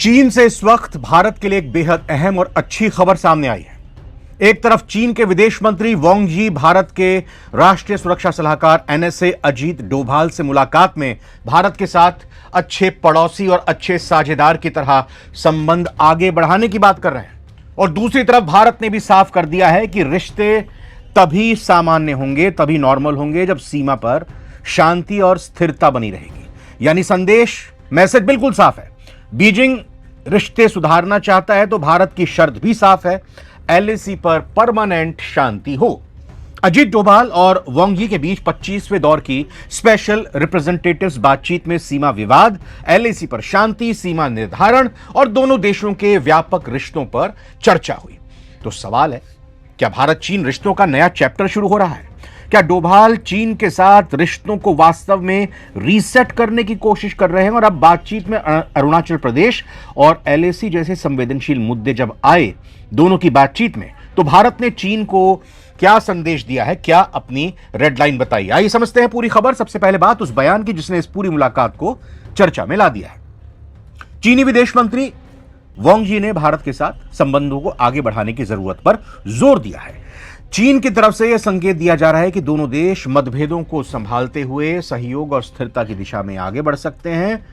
चीन से इस वक्त भारत के लिए एक बेहद अहम और अच्छी खबर सामने आई है। एक तरफ चीन के विदेश मंत्री वांग यी भारत के राष्ट्रीय सुरक्षा सलाहकार एनएसए अजीत डोभाल से मुलाकात में भारत के साथ अच्छे पड़ोसी और अच्छे साझेदार की तरह संबंध आगे बढ़ाने की बात कर रहे हैं, और दूसरी तरफ भारत ने भी साफ कर दिया है कि रिश्ते तभी सामान्य होंगे, तभी नॉर्मल होंगे जब सीमा पर शांति और स्थिरता बनी रहेगी। यानी संदेश, मैसेज बिल्कुल साफ है। बीजिंग रिश्ते सुधारना चाहता है तो भारत की शर्त भी साफ है, एलएसी पर परमानेंट शांति हो। अजीत डोभाल और वांग यी के बीच 25वें दौर की स्पेशल रिप्रेजेंटेटिव्स बातचीत में सीमा विवाद, एलएसी पर शांति, सीमा निर्धारण और दोनों देशों के व्यापक रिश्तों पर चर्चा हुई। तो सवाल है, क्या भारत चीन रिश्तों का नया चैप्टर शुरू हो रहा है? क्या डोभाल चीन के साथ रिश्तों को वास्तव में रीसेट करने की कोशिश कर रहे हैं? और अब बातचीत में अरुणाचल प्रदेश और एलएसी जैसे संवेदनशील मुद्दे जब आए दोनों की बातचीत में, तो भारत ने चीन को क्या संदेश दिया है, क्या अपनी रेड लाइन बताई? आइए समझते हैं पूरी खबर। सबसे पहले बात उस बयान की जिसने इस पूरी मुलाकात को चर्चा में ला दिया है। चीनी विदेश मंत्री वांग यी ने भारत के साथ संबंधों को आगे बढ़ाने की जरूरत पर जोर दिया है। चीन की तरफ से यह संकेत दिया जा रहा है कि दोनों देश मतभेदों को संभालते हुए सहयोग और स्थिरता की दिशा में आगे बढ़ सकते हैं।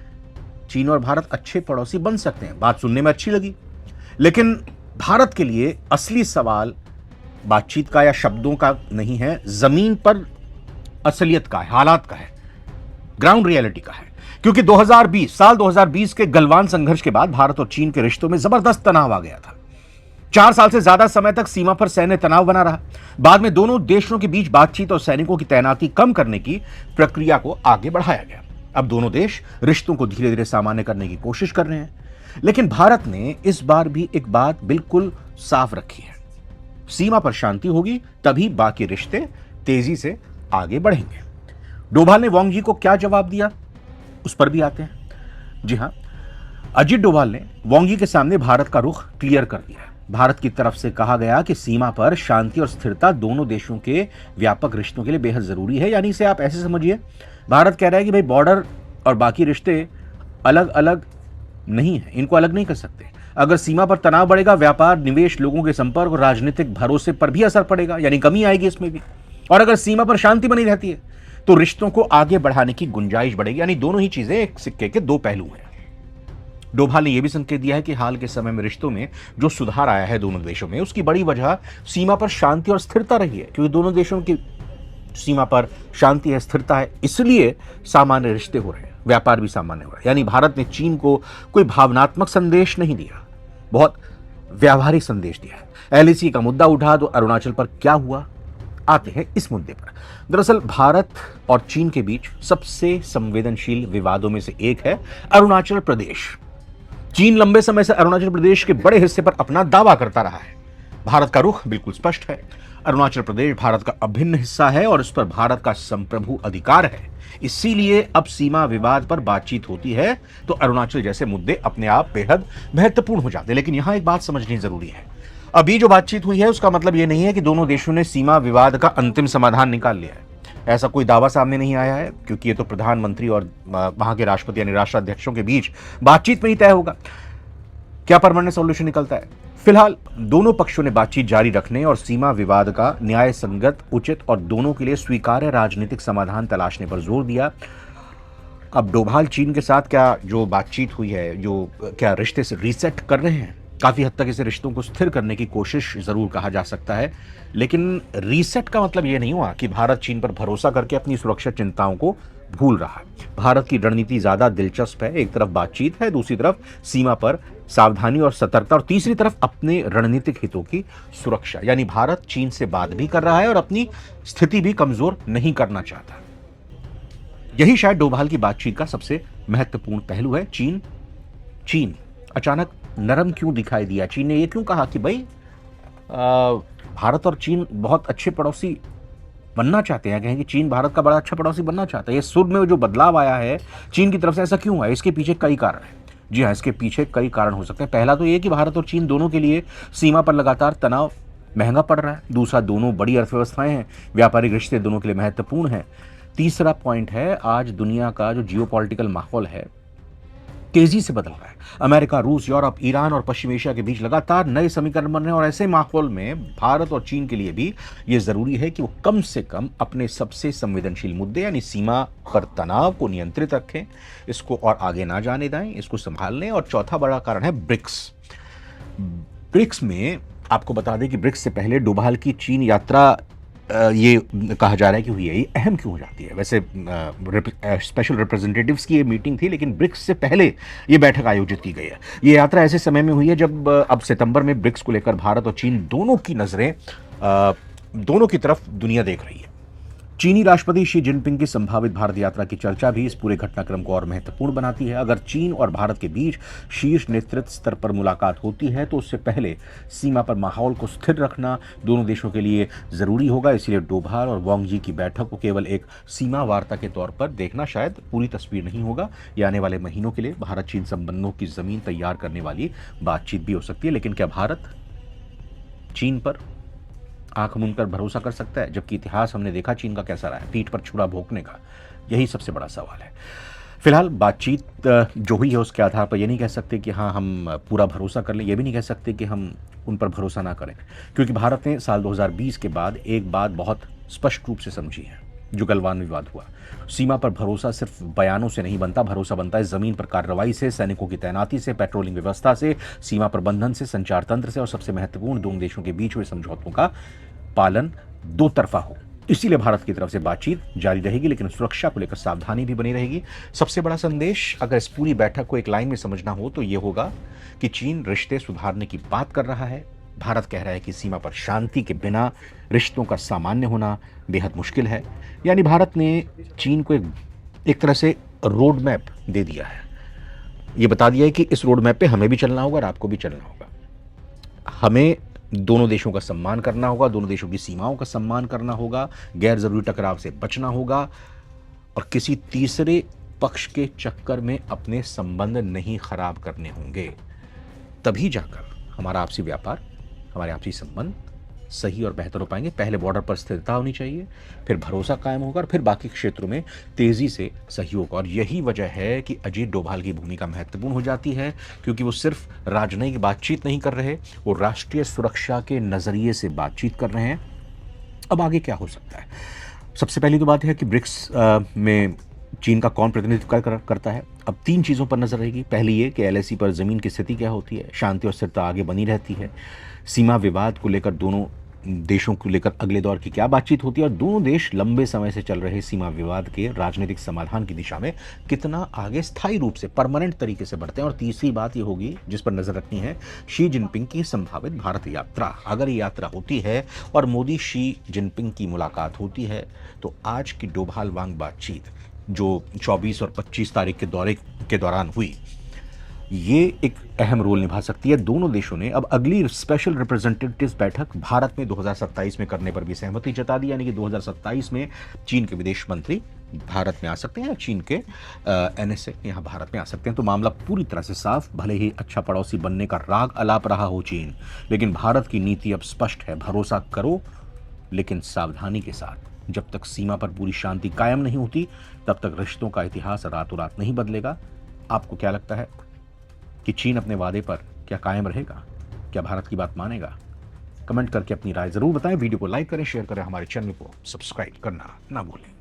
चीन और भारत अच्छे पड़ोसी बन सकते हैं। बात सुनने में अच्छी लगी, लेकिन भारत के लिए असली सवाल बातचीत का या शब्दों का नहीं है, जमीन पर असलियत का है, हालात का है, ग्राउंड रियलिटी का है। क्योंकि 2020 के गलवान संघर्ष के बाद भारत और चीन के रिश्तों में जबरदस्त तनाव आ गया था। 4 साल से ज्यादा समय तक सीमा पर सैन्य तनाव बना रहा। बाद में दोनों देशों के बीच बातचीत और सैनिकों की तैनाती कम करने की प्रक्रिया को आगे बढ़ाया गया। अब दोनों देश रिश्तों को धीरे धीरे सामान्य करने की कोशिश कर रहे हैं, लेकिन भारत ने इस बार भी एक बात बिल्कुल साफ रखी है, सीमा पर शांति होगी तभी बाकी रिश्ते तेजी से आगे बढ़ेंगे। डोभाल ने वांग यी को क्या जवाब दिया, उस पर भी आते हैं। जी हां, अजीत डोभाल ने वांग यी के सामने भारत का रुख क्लियर कर दिया। भारत की तरफ से कहा गया कि सीमा पर शांति और स्थिरता दोनों देशों के व्यापक रिश्तों के लिए बेहद जरूरी है। यानी इसे आप ऐसे समझिए, भारत कह रहा है कि भाई बॉर्डर और बाकी रिश्ते अलग अलग नहीं है, इनको अलग नहीं कर सकते। अगर सीमा पर तनाव बढ़ेगा, व्यापार, निवेश, लोगों के संपर्क और राजनीतिक भरोसे पर भी असर पड़ेगा, यानी कमी आएगी इसमें भी। और अगर सीमा पर शांति बनी रहती है तो रिश्तों को आगे बढ़ाने की गुंजाइश बढ़ेगी। यानी दोनों ही चीजें एक सिक्के के दो पहलू हैं। डोभाल ने यह भी संकेत दिया है कि हाल के समय में रिश्तों में जो सुधार आया है दोनों देशों में, उसकी बड़ी वजह सीमा पर शांति और स्थिरता रही है। क्योंकि दोनों देशों की सीमा पर शांति है, स्थिरता है, इसलिए सामान्य रिश्ते हो रहे हैं, व्यापार भी सामान्य हो रहा है। यानी भारत ने चीन को कोई भावनात्मक संदेश नहीं दिया, बहुत व्यावहारिक संदेश दिया है। एलएसी का मुद्दा उठा तो अरुणाचल पर क्या हुआ, आते हैं इस मुद्दे पर। दरअसल भारत और चीन के बीच सबसे संवेदनशील विवादों में से एक है अरुणाचल प्रदेश। चीन लंबे समय से अरुणाचल प्रदेश के बड़े हिस्से पर अपना दावा करता रहा है। भारत का रुख बिल्कुल स्पष्ट है, अरुणाचल प्रदेश भारत का अभिन्न हिस्सा है और इस पर भारत का संप्रभु अधिकार है। इसीलिए अब सीमा विवाद पर बातचीत होती है तो अरुणाचल जैसे मुद्दे अपने आप बेहद महत्वपूर्ण हो जाते हैं। लेकिन यहां एक बात समझनी जरूरी है, अभी जो बातचीत हुई है उसका मतलब यह नहीं है कि दोनों देशों ने सीमा विवाद का अंतिम समाधान निकाल लिया है। ऐसा कोई दावा सामने नहीं आया है, क्योंकि ये तो प्रधानमंत्री और वहां के राष्ट्रपति यानी राष्ट्राध्यक्षों के बीच बातचीत में ही तय होगा क्या परमानेंट सॉल्यूशन निकलता है। फिलहाल दोनों पक्षों ने बातचीत जारी रखने और सीमा विवाद का न्याय संगत, उचित और दोनों के लिए स्वीकार्य राजनीतिक समाधान तलाशने पर जोर दिया। अब डोभाल चीन के साथ क्या जो बातचीत हुई है, जो क्या रिश्ते से रीसेट कर रहे हैं, काफी हद तक इसे रिश्तों को स्थिर करने की कोशिश जरूर कहा जा सकता है। लेकिन रीसेट का मतलब यह नहीं हुआ कि भारत चीन पर भरोसा करके अपनी सुरक्षा चिंताओं को भूल रहा है। भारत की रणनीति ज्यादा दिलचस्प है, एक तरफ बातचीत है, दूसरी तरफ सीमा पर सावधानी और सतर्कता, और तीसरी तरफ अपने रणनीतिक हितों की सुरक्षा। यानी भारत चीन से बात भी कर रहा है और अपनी स्थिति भी कमजोर नहीं करना चाहता। यही शायद डोभाल की बातचीत का सबसे महत्वपूर्ण पहलू है। चीन अचानक नरम क्यों दिखाई दिया? चीन ने यह क्यों कहा कि भाई भारत और चीन बहुत अच्छे पड़ोसी बनना चाहते हैं, कहें कि चीन भारत का बड़ा अच्छा पड़ोसी बनना चाहता है। ये सुर में जो बदलाव आया है चीन की तरफ से, ऐसा क्यों है? इसके पीछे कई कारण हैं। जी हाँ, इसके पीछे कई कारण हो सकते हैं। पहला तो ये कि भारत और चीन दोनों के लिए सीमा पर लगातार तनाव महंगा पड़ रहा है। दूसरा, दोनों बड़ी अर्थव्यवस्थाएं हैं, व्यापारिक रिश्ते दोनों के लिए महत्वपूर्ण हैं। तीसरा पॉइंट है, आज दुनिया का जो जियोपॉलिटिकल माहौल है तेजी से बदल रहा है। अमेरिका, रूस, यूरोप, ईरान और पश्चिम एशिया के बीच लगातार नए समीकरण बन रहे हैं और ऐसे माहौल में भारत और चीन के लिए भी यह जरूरी है कि वो कम से कम अपने सबसे संवेदनशील मुद्दे यानी सीमा पर तनाव को नियंत्रित रखें, इसको और आगे ना जाने दें, इसको संभाल लें। और चौथा बड़ा कारण है ब्रिक्स। ब्रिक्स में आपको बता दें कि ब्रिक्स से पहले डोभाल की चीन यात्रा ये कहा जा रहा है कि हुई है, ये अहम क्यों हो जाती है? वैसे स्पेशल रिप्रेजेंटेटिव्स की ये मीटिंग थी, लेकिन ब्रिक्स से पहले ये बैठक आयोजित की गई है। ये यात्रा ऐसे समय में हुई है जब अब सितंबर में ब्रिक्स को लेकर भारत और चीन दोनों की नजरें दोनों की तरफ दुनिया देख रही है। चीनी राष्ट्रपति शी जिनपिंग की संभावित भारत यात्रा की चर्चा भी इस पूरे घटनाक्रम को और महत्वपूर्ण बनाती है। अगर चीन और भारत के बीच शीर्ष नेतृत्व स्तर पर मुलाकात होती है तो उससे पहले सीमा पर माहौल को स्थिर रखना दोनों देशों के लिए जरूरी होगा। इसलिए डोभाल और वांग जी की बैठक को केवल एक सीमा वार्ता के तौर पर देखना शायद पूरी तस्वीर नहीं होगा। यह आने वाले महीनों के लिए भारत चीन संबंधों की जमीन तैयार करने वाली बातचीत भी हो सकती है। लेकिन क्या भारत चीन पर आंख मूंद कर भरोसा कर सकता है, जबकि इतिहास हमने देखा चीन का कैसा रहा है, पीठ पर छुरा भोंकने का? यही सबसे बड़ा सवाल है। फिलहाल बातचीत जो हुई है उसके आधार पर यह नहीं कह सकते कि हाँ हम पूरा भरोसा कर लें, यह भी नहीं कह सकते कि हम उन पर भरोसा ना करें, क्योंकि भारत ने साल 2020 के बाद एक बात बहुत स्पष्ट रूप से समझी है। जो गलवान विवाद हुआ, सीमा पर भरोसा सिर्फ बयानों से नहीं बनता, भरोसा बनता है जमीन पर कार्रवाई से, सैनिकों की तैनाती से, पेट्रोलिंग व्यवस्था से, सीमा प्रबंधन से, संचार तंत्र से और सबसे महत्वपूर्ण दोनों देशों के बीच हुए समझौतों का पालन दो तरफा हो। इसीलिए भारत की तरफ से बातचीत जारी रहेगी, लेकिन सुरक्षा को लेकर सावधानी भी बनी रहेगी। सबसे बड़ा संदेश अगर इस पूरी बैठक को एक लाइन में समझना हो तो यह होगा कि चीन रिश्ते सुधारने की बात कर रहा है, भारत कह रहा है कि सीमा पर शांति के बिना रिश्तों का सामान्य होना बेहद मुश्किल है। यानी भारत ने चीन को एक तरह से रोड मैप दे दिया है, यह बता दिया है कि इस रोड मैप पे हमें भी चलना होगा और आपको भी चलना होगा। हमें दोनों देशों का सम्मान करना होगा, दोनों देशों की सीमाओं का सम्मान करना होगा, गैर जरूरी टकराव से बचना होगा और किसी तीसरे पक्ष के चक्कर में अपने संबंध नहीं खराब करने होंगे। तभी जाकर हमारा आपसी व्यापार, हमारे आपसी संबंध सही और बेहतर हो पाएंगे। पहले बॉर्डर पर स्थिरता होनी चाहिए, फिर भरोसा कायम होगा और फिर बाकी क्षेत्रों में तेजी से सहयोग। और यही वजह है कि अजीत डोभाल की भूमिका महत्वपूर्ण हो जाती है, क्योंकि वो सिर्फ राजनयिक बातचीत नहीं कर रहे, वो राष्ट्रीय सुरक्षा के नजरिए से बातचीत कर रहे हैं। अब आगे क्या हो सकता है? सबसे पहली तो बात है कि ब्रिक्स में चीन का कौन प्रतिनिधित्व करता है। अब 3 चीज़ों पर नजर रहेगी। पहली ये कि एलएसी पर जमीन की स्थिति क्या होती है, शांति और स्थिरता आगे बनी रहती है, सीमा विवाद को लेकर दोनों देशों को लेकर अगले दौर की क्या बातचीत होती है और दोनों देश लंबे समय से चल रहे सीमा विवाद के राजनीतिक समाधान की दिशा में कितना आगे स्थायी रूप से परमानेंट तरीके से बढ़ते हैं। और तीसरी बात ये होगी जिस पर नजर रखनी है, शी जिनपिंग की संभावित भारत यात्रा। अगर ये यात्रा होती है और मोदी शी जिनपिंग की मुलाकात होती है तो आज की डोभाल वांग बातचीत जो 24 और 25 तारीख के दौरे के दौरान हुई, ये एक अहम रोल निभा सकती है। दोनों देशों ने अब अगली स्पेशल रिप्रेजेंटेटिव्स बैठक भारत में 2027 में करने पर भी सहमति जता दी, यानी कि 2027 में चीन के विदेश मंत्री भारत में आ सकते हैं या चीन के एनएसए यहाँ भारत में आ सकते हैं। तो मामला पूरी तरह से साफ। भले ही अच्छा पड़ोसी बनने का राग अलाप रहा हो चीन, लेकिन भारत की नीति अब स्पष्ट है, भरोसा करो लेकिन सावधानी के साथ। जब तक सीमा पर पूरी शांति कायम नहीं होती तब तक रिश्तों का इतिहास रातों रात नहीं बदलेगा। आपको क्या लगता है कि चीन अपने वादे पर क्या कायम रहेगा? क्या भारत की बात मानेगा? कमेंट करके अपनी राय जरूर बताएं। वीडियो को लाइक करें, शेयर करें, हमारे चैनल को सब्सक्राइब करना ना भूलें।